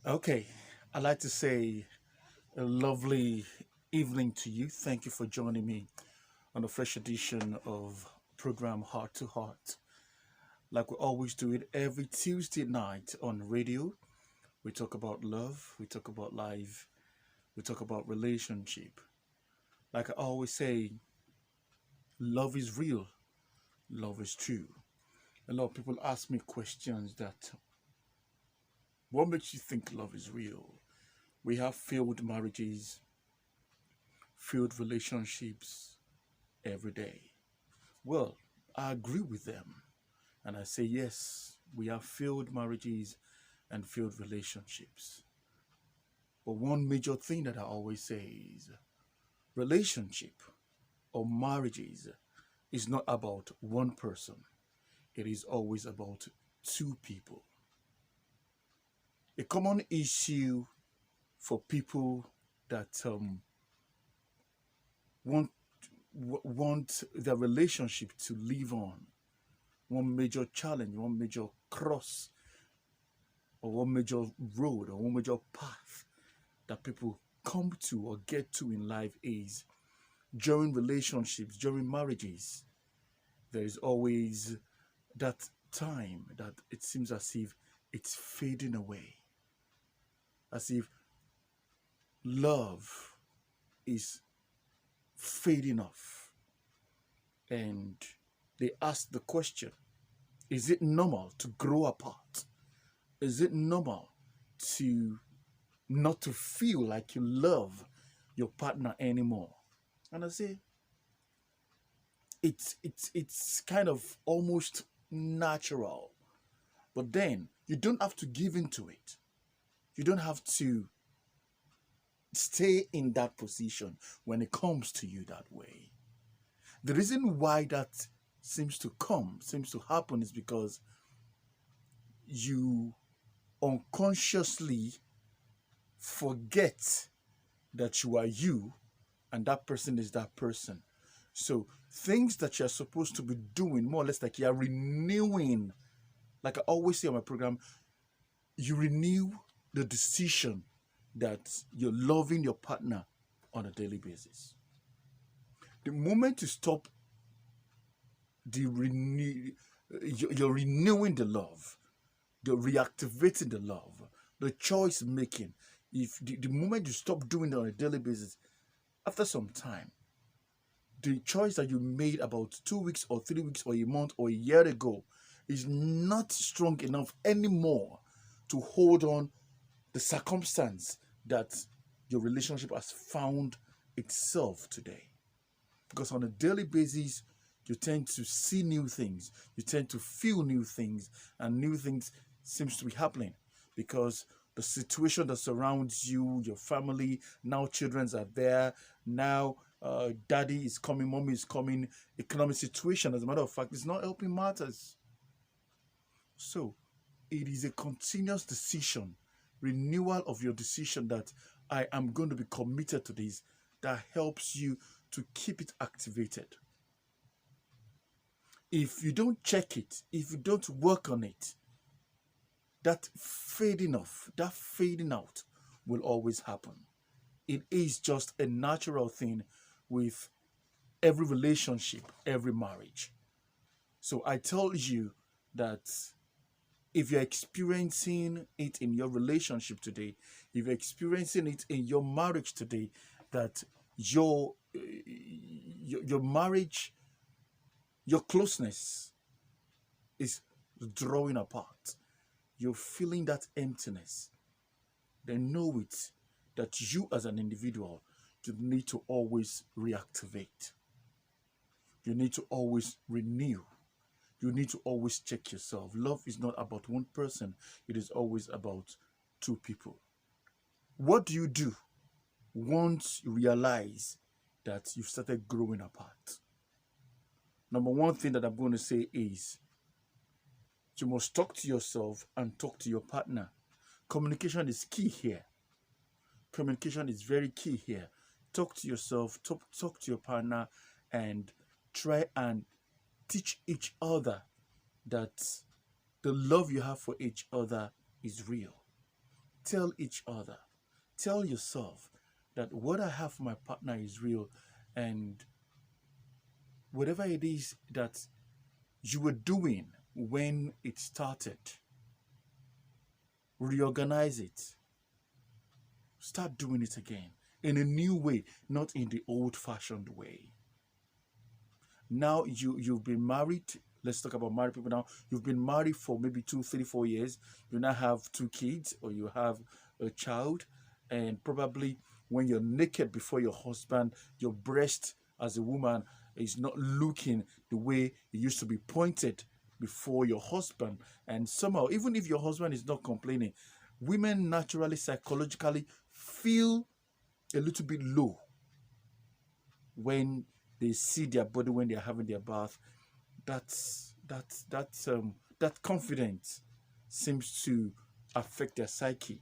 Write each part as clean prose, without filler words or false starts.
Okay, I'd like to say a lovely evening to you. Thank you for joining me on a fresh edition of program Heart to Heart. Like we always do it every Tuesday night on radio. We talk about love, we talk about life, we talk about relationship. Like I always say, love is real, love is true. A lot of people ask me questions that what makes you think love is real? We have failed marriages, failed relationships every day. Well, I agree with them. And I say, yes, we have failed marriages and failed relationships. But one major thing that I always say is relationship or marriages is not about one person, it is always about two people. A common issue for people that want want their relationship to live on, one major challenge, one major cross, or one major road, or one major path that people come to or get to in life is during relationships, during marriages, there is always that time that it seems as if it's fading away, as if love is fading off. And they ask the question, is it normal to grow apart? Is it normal to not to feel like you love your partner anymore? And I say it's kind of almost natural. But then you don't have to give into it. You don't have to stay in that position when it comes to you that way. The reason why that seems to happen is because you unconsciously forget that you are you and that person is that person. So things that you're supposed to be doing, more or less like you're renewing, like I always say on my program, you renew the decision that you're loving your partner on a daily basis. The moment you stop the renew, you're renewing the love, the reactivating the love, the choice making. If the moment you stop doing it on a daily basis, after some time, the choice that you made about 2 weeks or 3 weeks or a month or a year ago is not strong enough anymore to hold on the circumstance that your relationship has found itself today. Because on a daily basis, you tend to see new things, you tend to feel new things, and new things seems to be happening because the situation that surrounds you, your family, now children's are there, now daddy is coming, mommy is coming, economic situation, as a matter of fact, is not helping matters. So it is a continuous decision, renewal of your decision that I am going to be committed to this that helps you to keep it activated. If you don't check it, if you don't work on it, that fading off, that fading out will always happen. It is just a natural thing with every relationship, every marriage. So I tell you that if you're experiencing it in your relationship today, if you're experiencing it in your marriage today, that your marriage, your closeness is drawing apart, you're feeling that emptiness, then know it that you as an individual, you need to always reactivate. You need to always renew. You need to always check yourself. Love is not about one person, it is always about two people. What do you do once you realize that you've started growing apart? Number one thing that I'm going to say is you must talk to yourself and talk to your partner. Communication is key here. Communication is very key here. Talk to yourself, talk to your partner, and try and teach each other that the love you have for each other is real. Tell each other, tell yourself that what I have for my partner is real, and whatever it is that you were doing when it started, reorganize it. Start doing it again in a new way, not in the old-fashioned way. Now you've been married. Let's talk about married people now. You've been married for maybe 2, 3, 4 years. You now have 2 kids, or you have a child, and probably when you're naked before your husband, your breast as a woman is not looking the way it used to be pointed before your husband. And somehow, even if your husband is not complaining, women naturally, psychologically feel a little bit low when they see their body when they're having their bath. That confidence seems to affect their psyche.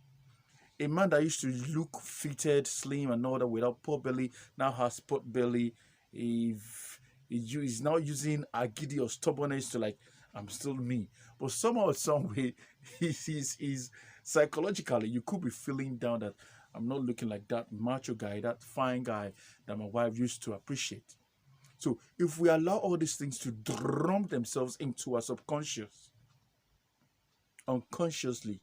A man that used to look fitted, slim, and all that without poor belly now has pot belly. If he's now using agility or stubbornness to, like, I'm still me. But somehow, some way, he's psychologically, you could be feeling down that I'm not looking like that macho guy, that fine guy that my wife used to appreciate. So if we allow all these things to drum themselves into our subconscious, unconsciously,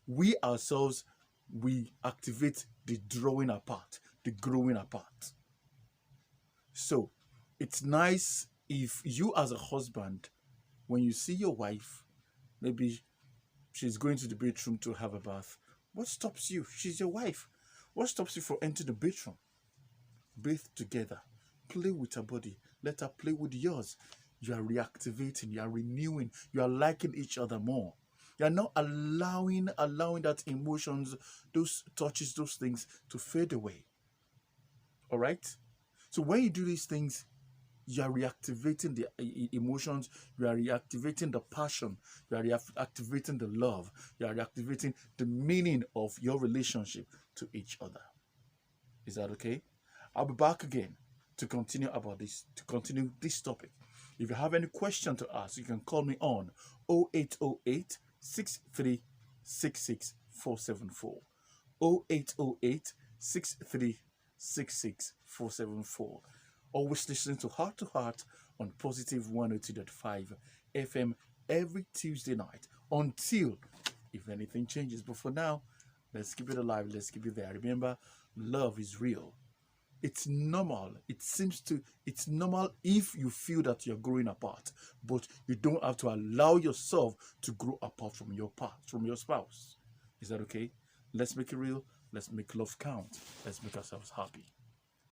we ourselves, we activate the drawing apart, the growing apart. So it's nice if you as a husband, when you see your wife, maybe she's going to the bedroom to have a bath, what stops you? She's your wife. What stops you from entering the bedroom? Bathe together. Play with her body. Let her play with yours. You are reactivating. You are renewing. You are liking each other more. You are not allowing that emotions, those touches, those things to fade away. All right? So when you do these things, you are reactivating the emotions, you are reactivating the passion, you are reactivating the love, you are reactivating the meaning of your relationship to each other. Is that okay? I'll be back again to continue this topic. If you have any question to ask, you can call me on 0808 6366 474. 0808 6366 474. Always listening to Heart on Positive 102.5 FM every Tuesday night until if anything changes. But for now, let's keep it alive. Let's keep it there. Remember, love is real. It's normal. It's normal if you feel that you're growing apart, but you don't have to allow yourself to grow apart from your spouse. Is that okay? Let's make it real. Let's make love count. Let's make ourselves happy.